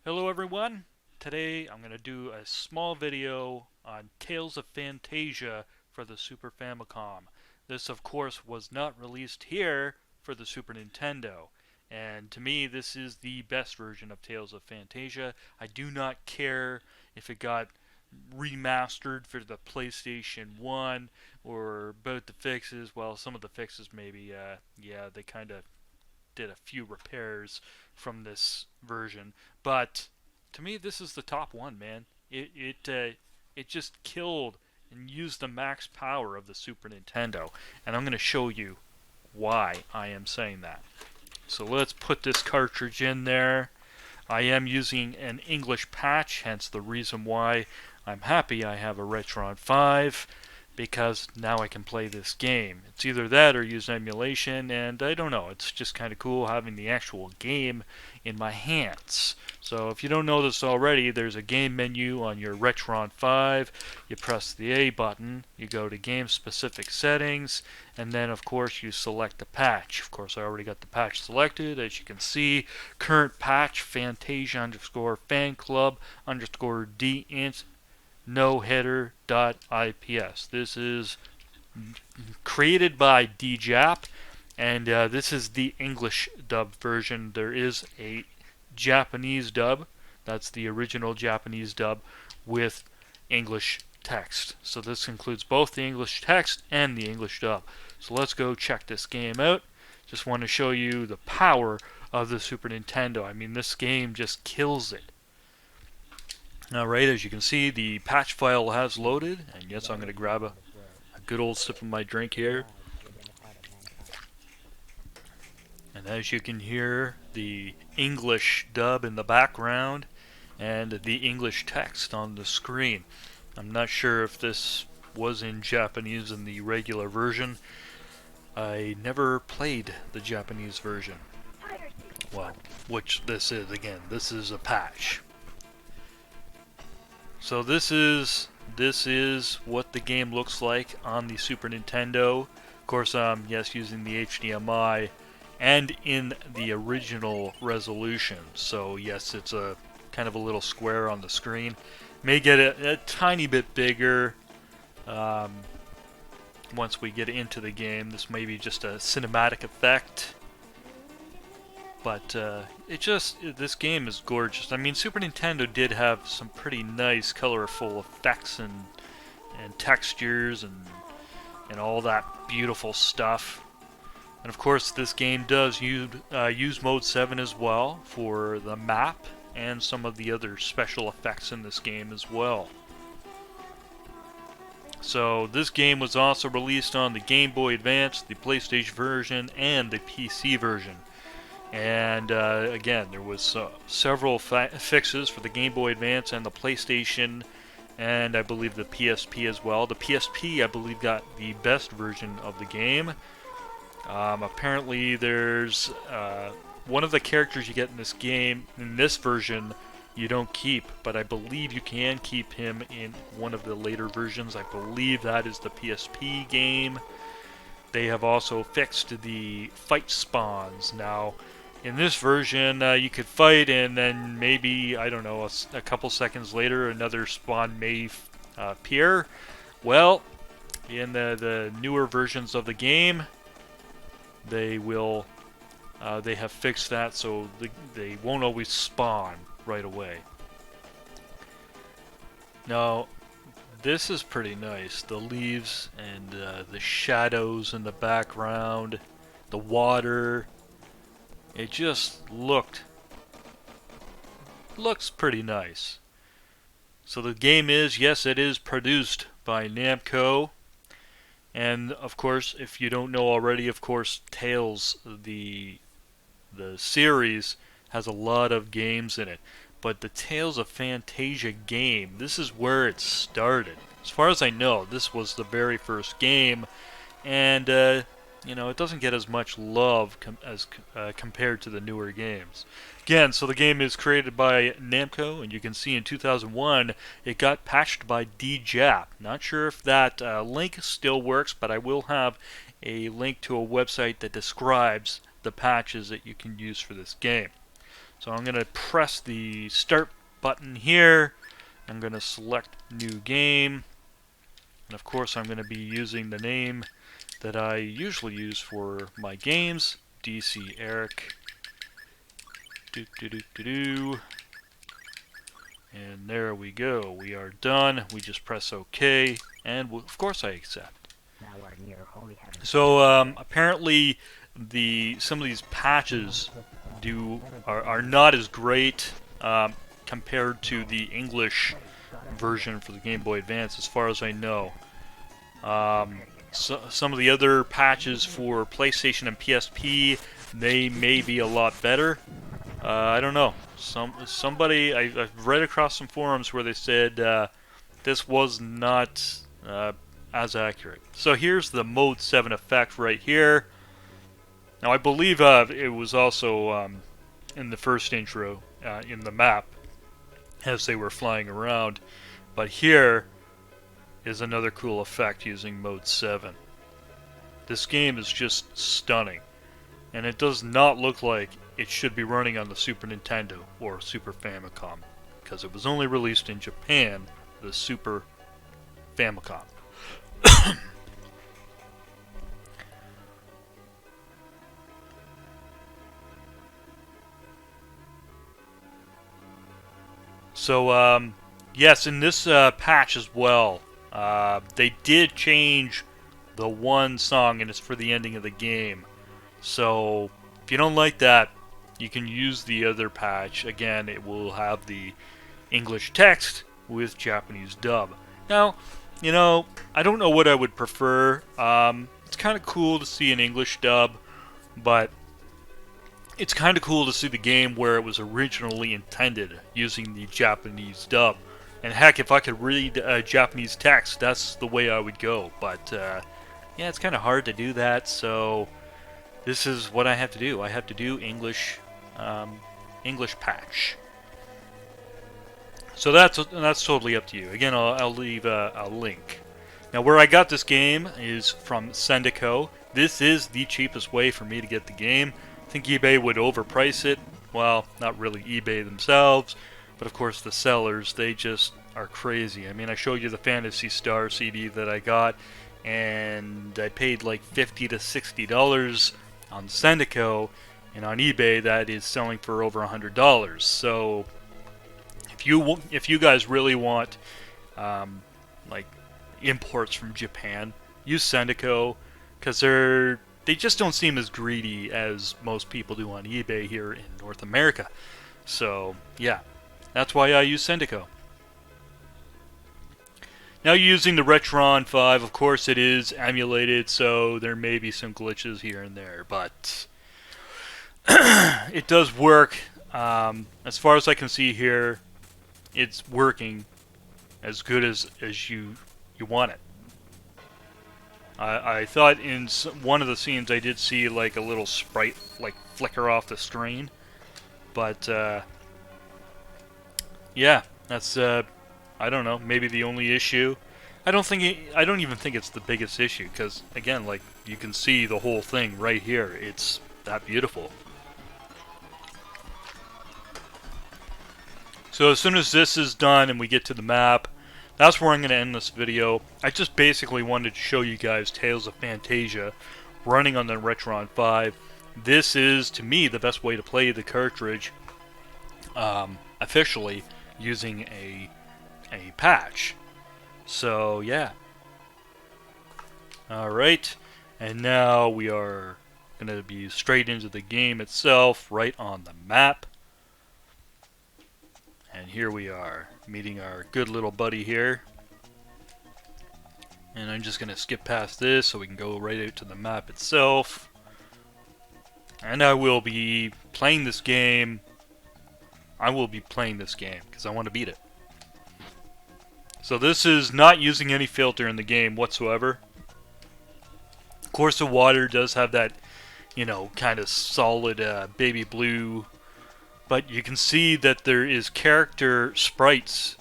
Hello everyone! Today I'm going to do a small video on Tales of Phantasia for the Super Famicom. This of course was not released here for the Super Nintendo, and to me this is the best version of Tales of Phantasia. I do not care if it got remastered for the PlayStation 1 or both the fixes. Well, some of the fixes maybe, yeah, they kind of did a few repairs from this version, but to me this is the top one, man. It just killed and used the max power of the Super Nintendo, and I'm going to show you why I am saying that. So let's put this cartridge in there. I am using an English patch, hence the reason why I'm happy I have a Retron 5, because now I can play this game. It's either that or use emulation, and I don't know, it's just kind of cool having the actual game in my hands. So if you don't know this already, there's a game menu on your Retron 5. You press the A button, you go to game specific settings, and then of course you select the patch. Of course I already got the patch selected. As you can see, current patch Phantasia underscore fan club underscore dint no header.ips. This is created by DJAP, and this is the English dub version. There is a Japanese dub. That's the original Japanese dub with English text. So this includes both the English text and the English dub. So let's go check this game out. Just want to show you the power of the Super Nintendo. I mean, this game just kills it. Alright, as you can see, the patch file has loaded, and yes, I'm going to grab a good old sip of my drink here. And as you can hear, the English dub in the background and the English text on the screen. I'm not sure if this was in Japanese in the regular version. I never played the Japanese version. Well, which this is, again, this is a patch. So this is what the game looks like on the Super Nintendo. Of course, yes, using the HDMI and in the original resolution. So yes, it's a kind of a little square on the screen. May get a tiny bit bigger once we get into the game. This may be just a cinematic effect. But this game is gorgeous. I mean, Super Nintendo did have some pretty nice, colorful effects and textures and all that beautiful stuff. And of course, this game does use Mode 7 as well for the map and some of the other special effects in this game as well. So this game was also released on the Game Boy Advance, the PlayStation version, and the PC version. And again, there was several fixes for the Game Boy Advance and the PlayStation, and I believe the PSP as well. The PSP, I believe, got the best version of the game. Apparently, there's one of the characters you get in this game, in this version, you don't keep, but I believe you can keep him in one of the later versions. I believe that is the PSP game. They have also fixed the fight spawns. Now, in this version, you could fight, and then maybe, I don't know, a couple seconds later, another spawn may appear. Well, in the newer versions of the game, they have fixed that, so they won't always spawn right away. Now, this is pretty nice. The leaves and the shadows in the background, the water. It just looks pretty nice. So the game is, yes, it is produced by Namco. And of course, if you don't know already, of course, Tales, the series, has a lot of games in it. But the Tales of Phantasia game, this is where it started. As far as I know, this was the very first game, and you know, it doesn't get as much love compared to the newer games. Again, so the game is created by Namco, and you can see in 2001 it got patched by DJAP. Not sure if that link still works, but I will have a link to a website that describes the patches that you can use for this game. So I'm going to press the start button here. I'm going to select new game. And of course I'm going to be using the name that I usually use for my games, DCeric. And there we go. We are done. We just press OK, and of course I accept. So apparently some of these patches are not as great compared to the English version for the Game Boy Advance, as far as I know. So, some of the other patches for PlayStation and PSP, they may be a lot better. I don't know. Somebody I've read across some forums where they said this was not as accurate. So here's the Mode 7 effect right here. Now I believe it was also in the first intro in the map as they were flying around, but here is another cool effect using Mode 7. This game is just stunning, and it does not look like it should be running on the Super Nintendo or Super Famicom, because it was only released in Japan, the Super Famicom. So, yes, in this patch as well, they did change the one song, and it's for the ending of the game. So, if you don't like that, you can use the other patch. Again, it will have the English text with Japanese dub. Now, you know, I don't know what I would prefer. It's kind of cool to see an English dub, but it's kind of cool to see the game where it was originally intended, using the Japanese dub. And heck, if I could read Japanese text, that's the way I would go. But yeah, it's kind of hard to do that, so this is what I have to do. I have to do English patch. So that's totally up to you. Again, I'll leave a link. Now, where I got this game is from Sendico. This is the cheapest way for me to get the game. I think eBay would overprice it. Well, not really eBay themselves, but of course the sellers, they just are crazy. I mean, I showed you the Phantasy Star CD that I got, and I paid like $50 to $60 on Sendico, and on eBay that is selling for over $100. So if you guys really want like imports from Japan, use Sendico, because they just don't seem as greedy as most people do on eBay here in North America. So yeah, that's why I use Sendico. Now, using the Retron 5, of course it is emulated, so there may be some glitches here and there, but it does work. As far as I can see here, it's working as good as you want it. I thought in one of the scenes I did see like a little sprite like flicker off the screen, but yeah, that's I don't know, maybe the only issue. I don't even think it's the biggest issue, because again, like, you can see the whole thing right here. It's that beautiful. So as soon as this is done and we get to the map, that's where I'm going to end this video. I just basically wanted to show you guys Tales of Phantasia running on the Retron 5. This is, to me, the best way to play the cartridge officially using a patch. So yeah. Alright, and now we are going to be straight into the game itself, right on the map. And here we are, meeting our good little buddy here. And I'm just going to skip past this so we can go right out to the map itself. And I will be playing this game. Because I want to beat it. So this is not using any filter in the game whatsoever. Of course, the water does have that, you know, kind of solid baby blue. But you can see that there is character sprites.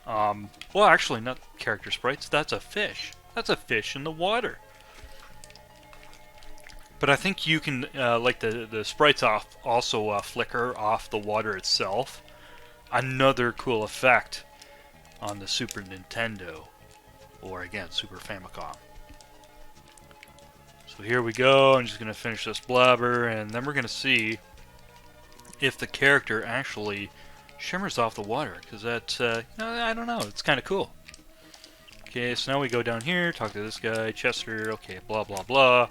Well, actually, not character sprites. That's a fish. That's a fish in the water. But I think you can, like the sprites also flicker off the water itself. Another cool effect on the Super Nintendo, or again, Super Famicom. So here we go, I'm just going to finish this blabber, and then we're going to see if the character actually shimmers off the water, because that, I don't know, it's kind of cool. Okay, so now we go down here, talk to this guy, Chester, okay, blah blah blah.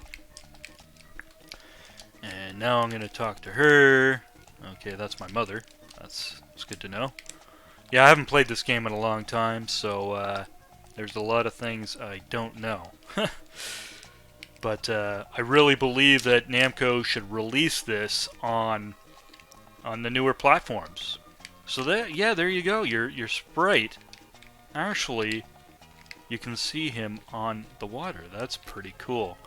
And now I'm going to talk to her. Okay, that's my mother. That's good to know. Yeah, I haven't played this game in a long time, so there's a lot of things I don't know. But I really believe that Namco should release this on the newer platforms. So that, yeah, there you go. Your sprite, actually, you can see him on the water. That's pretty cool.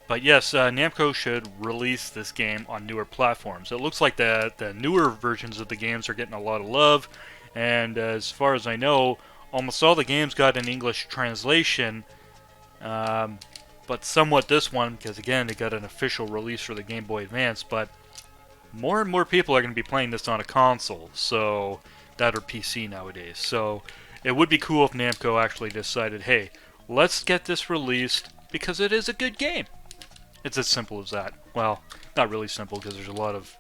But yes, Namco should release this game on newer platforms. It looks like the newer versions of the games are getting a lot of love, and as far as I know, almost all the games got an English translation, but somewhat this one, because again, it got an official release for the Game Boy Advance, but more and more people are going to be playing this on a console, so that or PC nowadays. So it would be cool if Namco actually decided, hey, let's get this released because it is a good game. It's as simple as that. Well, not really simple because there's a lot of,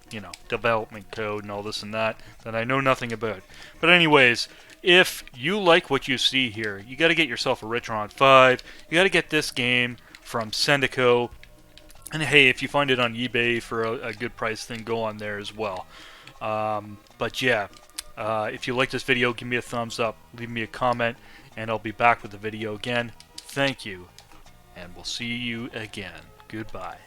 development code and all this and that I know nothing about. But anyways, if you like what you see here, you got to get yourself a Retron 5. You got to get this game from Sendico. And hey, if you find it on eBay for a good price, then go on there as well. But yeah, if you like this video, give me a thumbs up, leave me a comment, and I'll be back with the video again. Thank you, and we'll see you again. Goodbye.